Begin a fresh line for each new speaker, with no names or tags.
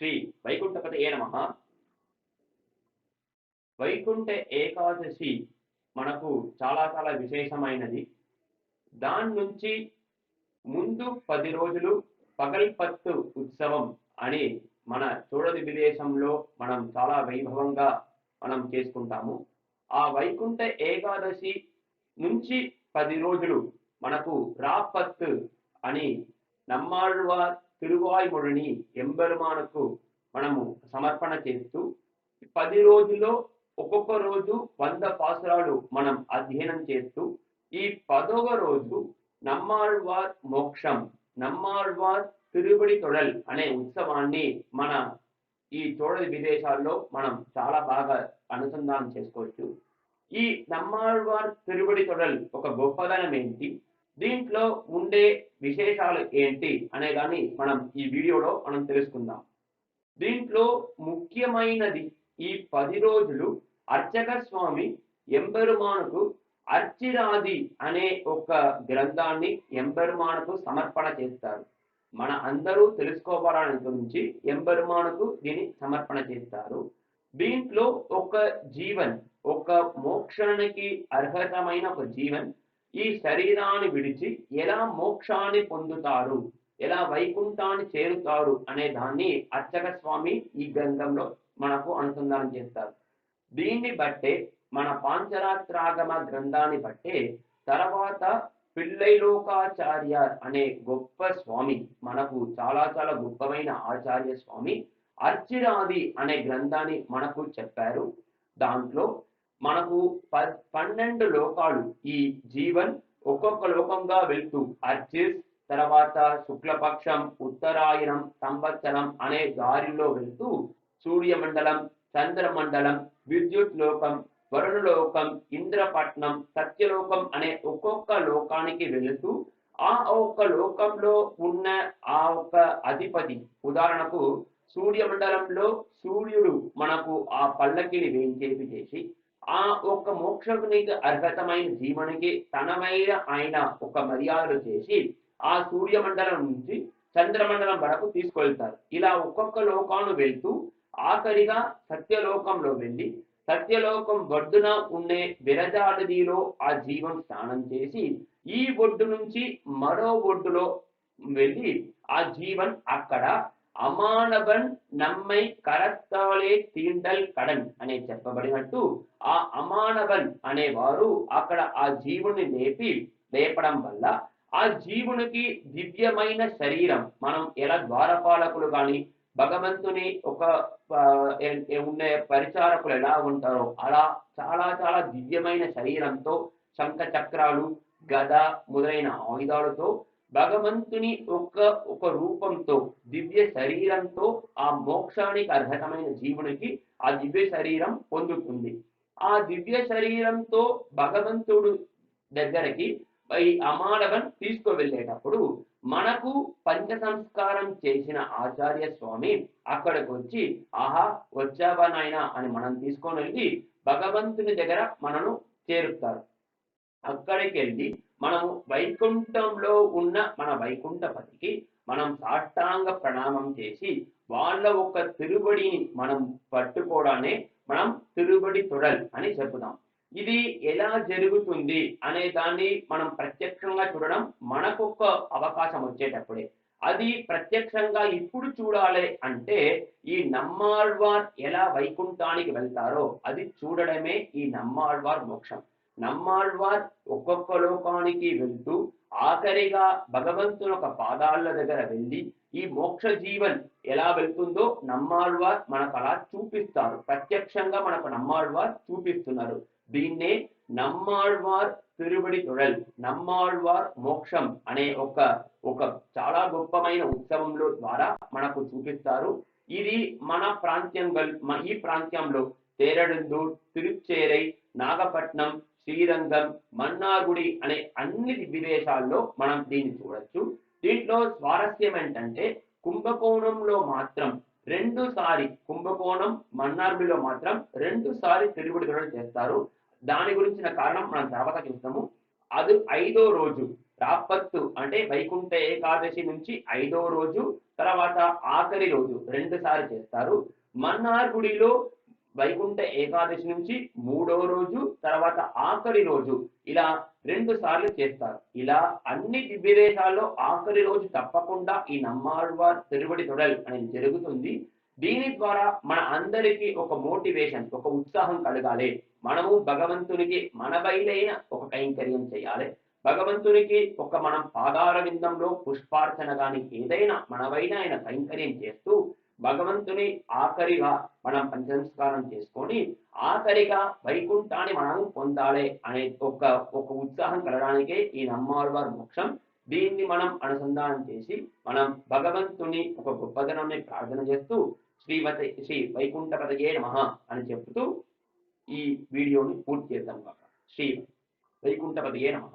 శ్రీ వైకుంఠపతయే నమః. వైకుంఠ ఏకాదశి మనకు చాలా చాలా విశేషమైనది. దాని నుంచి ముందు 10 రోజులు పగల్పత్తు ఉత్సవం అని మన చూడది విదేశంలో మనం చాలా వైభవంగా మనం చేసుకుంటాము. ఆ వైకుంఠ ఏకాదశి నుంచి 10 రోజులు మనకు రాపత్తు అని నమ్మాళ్వార్ తిరువాయ్మొழிని ఎంబెరుమానుకు మనము సమర్పణ చేస్తూ 10 రోజుల్లో ఒక్కొక్క రోజు 100 పాసురాలు మనం అధ్యయనం చేస్తూ ఈ 10వ రోజు నమ్మాళ్వార్ మోక్షం, నమ్మాళ్వార్ తిరువడి తొడల్ అనే ఉత్సవాన్ని మన ఈ చూడని విదేశాల్లో మనం చాలా బాగా అనుసంధానం చేసుకోవచ్చు. ఈ నమ్మాళ్వార్ తిరువడి తొడల్ ఒక గొప్పదనం ఏంటి, దీంట్లో ఉండే విశేషాలు ఏంటి అనే దాన్ని మనం ఈ వీడియోలో మనం తెలుసుకుందాం. దీంట్లో ముఖ్యమైనది ఈ 10 రోజులు అర్చక స్వామి ఎంబెరుమానుకు అర్చిరాది అనే ఒక గ్రంథాన్ని ఎంబెరుమానుకు సమర్పణ చేస్తారు. మన అందరూ తెలుసుకోవాలని గురించి ఎంబెరుమానుకు దీన్ని సమర్పణ చేస్తారు. దీంట్లో ఒక జీవన్, ఒక మోక్షానికి అర్హతమైన ఒక జీవన్ ఈ శరీరాన్ని విడిచి ఎలా మోక్షాన్ని పొందుతారు, ఎలా వైకుంఠాన్ని చేరుతారు అనే దాన్ని అర్చక స్వామి ఈ గ్రంథంలో మనకు అనుసంధానం చేస్తారు. దీన్ని బట్టే మన పాంచరాత్రాగమ గ్రంథాన్ని బట్టే తర్వాత పిళ్ళైలోకాచార్య అనే గొప్ప స్వామి, మనకు చాలా చాలా గొప్పమైన ఆచార్య స్వామి అర్చిరాది అనే గ్రంథాన్ని మనకు చెప్పారు. దాంట్లో మనకు 12 లోకాలు ఈ జీవన్ ఒక్కొక్క లోకంగా వెళ్తూ అర్చిస్, తర్వాత శుక్లపక్షం, ఉత్తరాయణం, సంవత్సరం అనే దారిలో వెళ్తూ సూర్యమండలం, చంద్రమండలం, విద్యుత్ లోకం, వరుణలోకం, ఇంద్రపట్నం, సత్యలోకం అనే ఒక్కొక్క లోకానికి వెళుతూ ఆ ఒక్క లోకంలో ఉన్న ఆ ఒక్క అధిపతి, ఉదాహరణకు సూర్యమండలంలో సూర్యుడు మనకు ఆ పల్లకిని వేయించేసి చేసి ఆ ఒక్క మోక్షకునికి అర్హతమైన జీవనికి తనమైన ఆయన ఒక మర్యాదలు చేసి ఆ సూర్యమండలం నుంచి చంద్రమండలం వరకు తీసుకెళ్తారు. ఇలా ఒక్కొక్క లోకాన్ని వెళ్తూ ఆఖరిగా సత్యలోకంలో వెళ్ళి సత్యలోకం ఒడ్డున ఉండే విరజానదిలో ఆ జీవం స్నానం చేసి ఈ ఒడ్డు నుంచి మరో ఒడ్డులో వెళ్ళి ఆ జీవన్ అక్కడ అమానవన్ నమ్మై కరత్తాలే తీండల్ కడన్ అనే చెప్పబడినట్టు ఆ అమానవన్ అనేవారు అక్కడ ఆ జీవుని లేపడం వల్ల ఆ జీవునికి దివ్యమైన శరీరం, మనం ఎలా ద్వారపాలకులు కానీ భగవంతుని ఒక ఉండే పరిచారకులు ఎలా ఉంటారో అలా చాలా చాలా దివ్యమైన శరీరంతో శంఖ చక్రాలు, గద మొదలైన ఆయుధాలతో భగవంతుని ఒక రూపంతో దివ్య శరీరంతో ఆ మోక్షానికి అర్హతమైన జీవునికి ఆ దివ్య శరీరం పొందుతుంది. ఆ దివ్య శరీరంతో భగవంతుడు దగ్గరికి ఈ అమానవన్ తీసుకువెళ్ళేటప్పుడు మనకు పంచ సంస్కారం చేసిన ఆచార్య స్వామి అక్కడికి వచ్చి ఆహా వచ్చావా నాయనా అని మనం తీసుకొని వెళ్ళి భగవంతుని దగ్గర మనను చేరుతారు. అక్కడికి వెళ్ళి మనము వైకుంఠంలో ఉన్న మన వైకుంఠపతికి మనం సాష్టాంగ ప్రణామం చేసి వాళ్ళ ఒక తిరుబడిని మనం పట్టుకోవడానే మనం తిరుబడి తొడల్ అని చెప్పుదాం. ఇది ఎలా జరుగుతుంది అనే దాన్ని మనం ప్రత్యక్షంగా చూడడం మనకొక అవకాశం వచ్చేటప్పుడే. అది ప్రత్యక్షంగా ఇప్పుడు చూడాలి అంటే ఈ నమ్మాళ్వార్ ఎలా వైకుంఠానికి వెళ్తారో అది చూడడమే ఈ నమ్మాళ్వార్ మోక్షం. నమ్మాళ్వార్ ఒక్కొక్క లోకానికి వెళ్తూ ఆఖరిగా భగవంతుని ఒక పాదాల దగ్గర వెళ్ళి ఈ మోక్ష జీవన్ ఎలా వెళ్తుందో నమ్మాళ్వార్ మనకు అలా చూపిస్తారు. ప్రత్యక్షంగా మనకు నమ్మాళ్వార్ చూపిస్తున్నారు. దీన్నే నమ్మాళ్వార్ తిరువడి తొడల్, నమ్మాళ్వార్ మోక్షం అనే ఒక చాలా గొప్పమైన ఉత్సవంలో ద్వారా మనకు చూపిస్తారు. ఇది మన ఈ ప్రాంతంలో తేరడుందూర్, తిరుచేరై, నాగపట్నం, శ్రీరంగం, మన్నార్గుడి అనే అన్ని విదేశాల్లో మనం దీన్ని చూడొచ్చు. దీంట్లో స్వారస్యం ఏంటంటే కుంభకోణంలో మాత్రం 2 సారి, కుంభకోణం మన్నార్గుడిలో మాత్రం 2 సారి తిరువడి తొడల్ చేస్తారు. దాని గురించిన కారణం మనం తర్వాత చూస్తాము. అది 5వ రోజు రాపత్తు అంటే వైకుంఠ ఏకాదశి నుంచి 5వ రోజు, తర్వాత ఆఖరి రోజు 2 సార్లు చేస్తారు. మన్నార్గుడిలో వైకుంఠ ఏకాదశి నుంచి 3వ రోజు, తర్వాత ఆఖరి రోజు ఇలా 2 సార్లు చేస్తారు. ఇలా అన్ని దివ్యదేశాల్లో ఆఖరి రోజు తప్పకుండా ఈ నమ్మాళ్వార్ తిరువడి తొడల్ అనేది జరుగుతుంది. దీని ద్వారా మన అందరికీ ఒక మోటివేషన్, ఒక ఉత్సాహం కలగాలి. మనము భగవంతునికి మన బయలైన ఒక కైంకర్యం చేయాలి. భగవంతునికి ఒక మనం పాదార విందంలో పుష్పార్చన కానీ ఏదైనా మనవైన ఆయన కైంకర్యం చేస్తూ భగవంతుని ఆఖరిగా మనం పంచసంస్కారం చేసుకొని ఆఖరిగా వైకుంఠాన్ని మనం పొందాలి అనే ఒక ఉత్సాహం కలగడానికే ఈ నమ్మాళ్వార్ మోక్షం. దీన్ని మనం అనుసంధానం చేసి మనం భగవంతుని ఒక గొప్పదనాన్ని ప్రార్థన చేస్తూ శ్రీ వైకుంఠపతయే నమః అని చెప్తూ ఈ వీడియోని పూర్తి చేద్దాం. శ్రీ వైకుంఠపతయే నమః.